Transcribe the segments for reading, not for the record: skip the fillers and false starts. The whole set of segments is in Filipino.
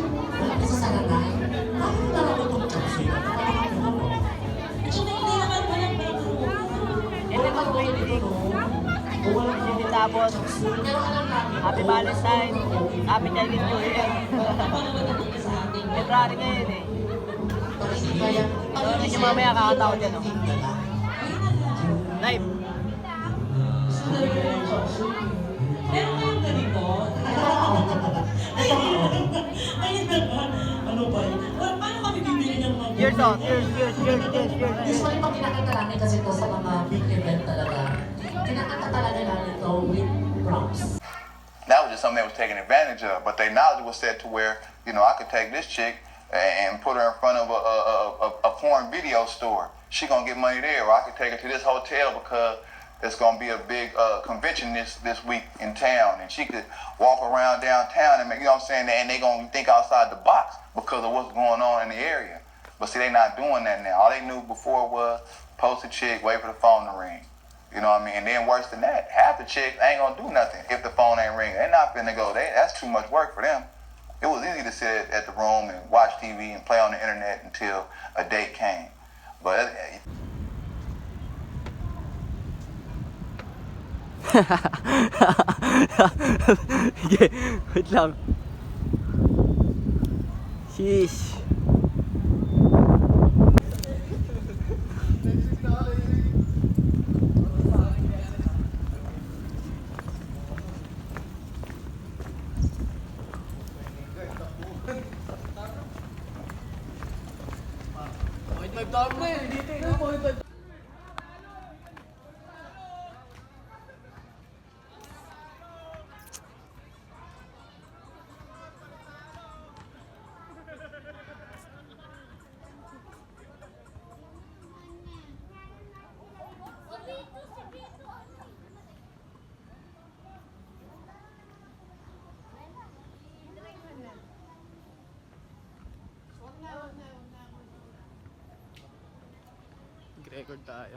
Wala kasi sa nanay. Paano na lang itong kasi? Hindi naman walang bedroom. Ito pag may dito. Hindi tapos. Pero alam namin, Happy Valentine. Happy Chinese New Year. Sa ating February ngayon eh. pag hindi kaya, Ano nyo mamaya kakatawa dyan oh. Live. Meron kayong ganito? Ayun naman. Ano ba yun? Paano kami bibili ng mga... Cheers oh. Cheers. usually pag kinakanta namin kasi ito sa mga big event talaga, kinakanta talaga namin ito with props. That was just something they was taking advantage of. But their knowledge was set to where, you know, I could take this chick and put her in front of a porn video store. She gonna get money there. Or I could take her to this hotel because it's gonna be a big convention this week in town, and she could walk around downtown and make, you know what I'm saying, and they gonna think outside the box because of what's going on in the area. But see, they not doing that now. All they knew before was post a chick, wait for the phone to ring. You know what I mean? And then worse than that, half the chicks ain't gonna do nothing if the phone ain't ringing. They're not finna go. That's too much work for them. It was easy to sit at the room and watch TV and play on the internet until a date came. But Sige, wait lang. Sheesh. Record tayo.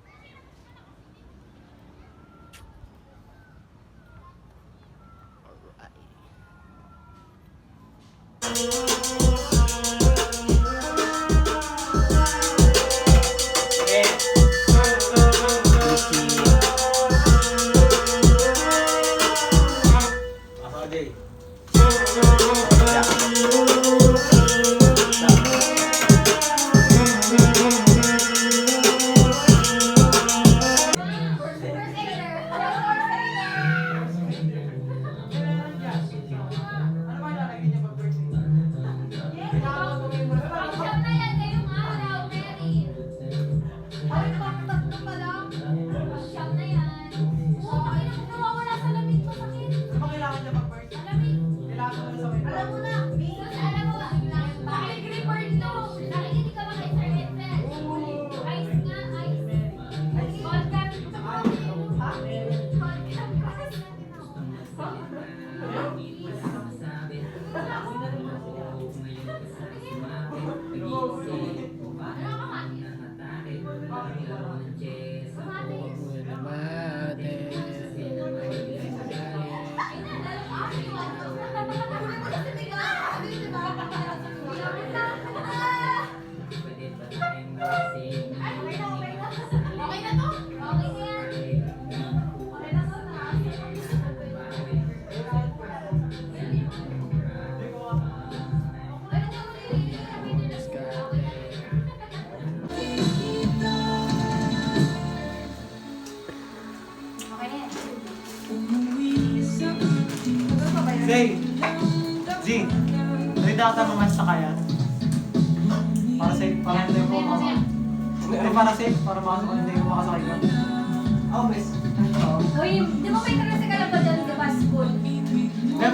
Zay! Z! Nalita ka naman sa kaya? Para safe, para hindi mo makasakay. Hindi, para safe, para hindi mo makasakay ka. Oh, bes. Oo. Uy, di ba may tricycle na ba dyan, di ba, school? Kaya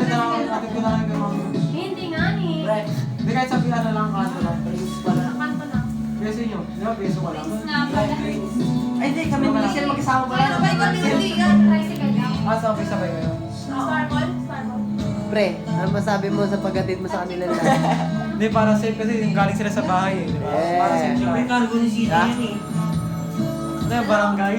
natin ko na lang yung mga. Hindi nga ni. Hindi kahit sabihin na lang kanto lang. Kanto lang. Peso nyo. Di ba peso ka lang? Prince nga pala. Ay, hindi. Kami hindi sila magkasama pala. Pero may kami hindi yan. Tricycle lang. Sabay kayo. Starmall? Starmall. Pre, ano masabi mo sa paghatid mo sa kanila na? Hindi, para safe kasi galing sila sa bahay eh. Di ba? Para safe lang. May cargo ni City Ha? yan eh. Ano yung barangay?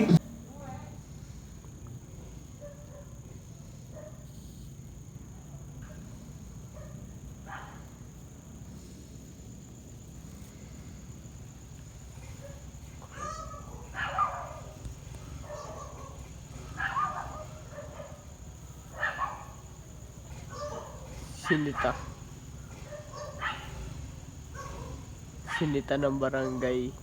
Sinita. Sinita ng barangay.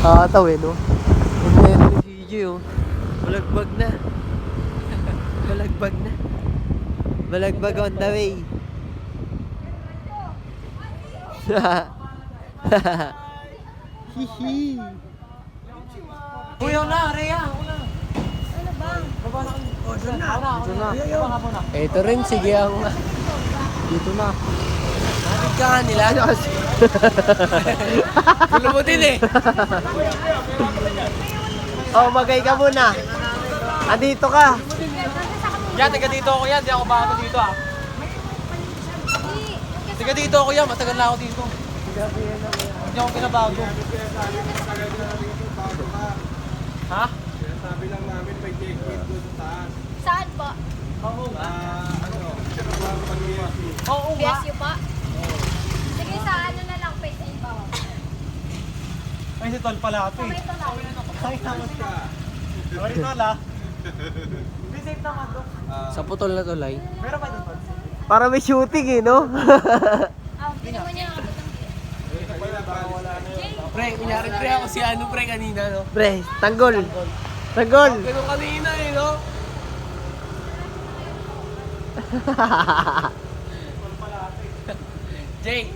Nakakataw eh, no? Ngayon ni CJ, oh. Balagbag na. Balagbag na. Balagbag on the way. Hihi. Uy, na, Rhea! Ano ba? Baba na kami. Oh, dyan na. Dito na. Baba ka muna. Ito rin, sige ang... Dito na. Natin ka nga nila. Gulo mo din eh. Oh, magay ka muna. Andito ka. Yan, taga dito ako yan. Di ako bago dito ah. Taga dito ako yan. Matagal na ako dito. Hindi ako pinabago. Ha? Sabi lang namin may check-in doon sa taas. Saan po? Oo nga. Oo nga. BSU po? Sige, sa ano na lang, face and bow. Ay, si Tol pala ito eh. Ito lang. Ay, naman ka. Sorry, Tol ah. Be safe naman to. Sa putol na tulay. Meron pa din Tol. Para may shooting eh, no? Hindi mo niya ako. Pre, kunyari pre ako si ano pre kanina, no? Pre, tanggol. Tanggol. Ganun kanina eh, no? Jake,